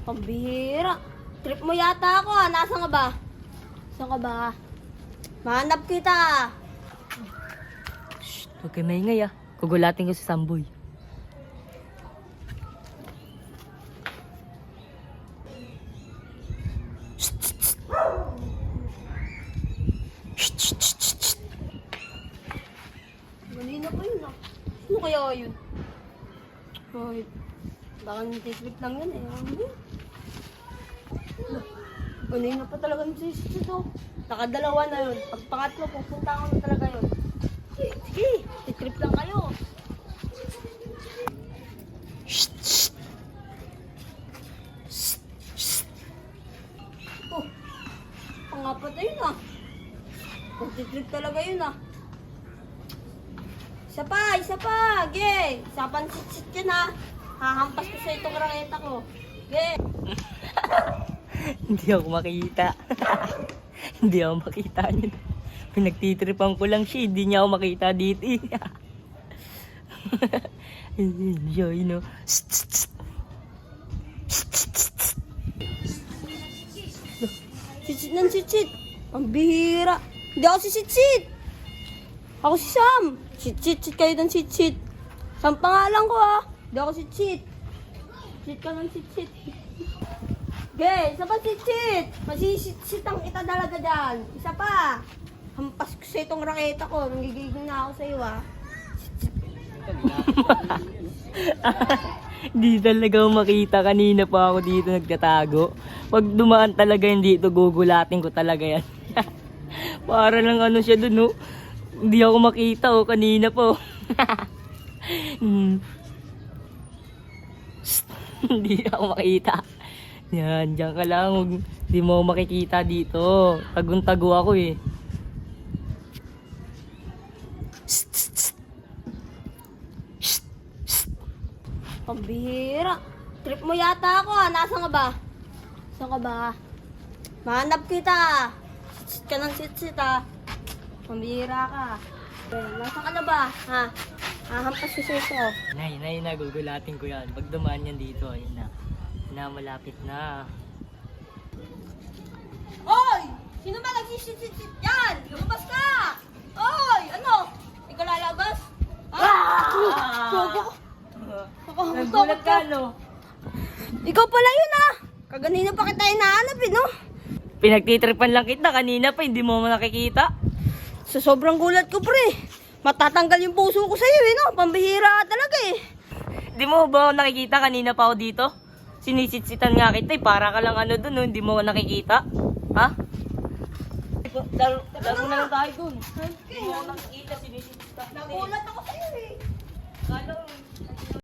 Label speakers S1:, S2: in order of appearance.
S1: Pambihira. Trip mo yata ako ah. Nasaan ka ba? Saan ka ba? Mahanap kita.
S2: Shh, huwag kayo maingay ah. Kugulatin ko si Samboy.
S1: Kanina pa yun ah. Sino kaya yun? Ay, baka nititrip lang yan eh. Kanina pa talaga nagsisip ito. Nakadalawa na yun. Pag pangatlo, pupunta ako na talaga yun. Sige, titrip lang kayo. Oh, pangapat na yun ah. Titrip talaga yun ah. Isa pa, ge. Isa pansit-sit yan ha. Hahampas ko sa itong raketa ko. Ge.
S2: Hindi ako makita. Hindi ako makita niyan. Pinagtitripan ko lang siya. Hindi niya ako makita dito eh. Enjoy no.
S1: Sit-sit ng sit-sit. Ang bihira. Hindi ako si sit-sit. Ako si Sam. Sit-sit kayo ng sit-sit. Sam pangalan ko ah. Hindi ako sit-sit. Sit ka ng sit-sit. Ge, isa pa sit-sit. Masisit-sit ang itadalaga dyan. Isa pa. Hampas ko sa itong raketa ko. Nanggigigil na ako sa iyo ah.
S2: Di talaga ako makita. Kanina pa ako dito nagtatago. Pag dumaan talaga yun dito, gugulatin ko talaga yan. Para lang ano siya dun, no? Hindi ako makita, oh. Kanina po. Hindi ako makita. Yan, dyan ka lang. Hindi mo ako makikita dito. Tagun-tago ako, eh.
S1: Pambihira. Trip mo yata ako ah. Nasaan ka ba? Saan ka ba? Mahanap kita. Sit ka ng sit-sit ah. Pambihira ka. Nasaan ka na ba? Ha? Hahampas ko sa ito.
S2: Nay, nagugulatin ko yan. Pag dumaan yan dito, ayun na. Malapit na.
S1: Hoy! Sino ba nagsisit-sit yan? Lumabas ka! Hoy! Ano? Ikaw lalabas? Ha? Gogo ko.
S2: Nagulat ka, no?
S1: Ikaw pala yun ah! Kaganina pa kita hinahanap eh, no?
S2: Pinagtitripan lang kita. Kanina pa, hindi mo nakikita.
S1: Sa sobrang gulat ko, pre. Matatanggal yung puso ko sa'yo eh, no? Pambihira ka talaga eh.
S2: Di mo ba ako nakikita? Kanina pa ako dito. Sinisitsitan nga kita, eh. Para ka lang ano dun, no? Hindi mo ako nakikita. Ha? Laro na lang tayo dun. Hindi mo ako nakikita, sinisitsitan.
S1: Nagulat ako sa'yo eh.
S2: Kala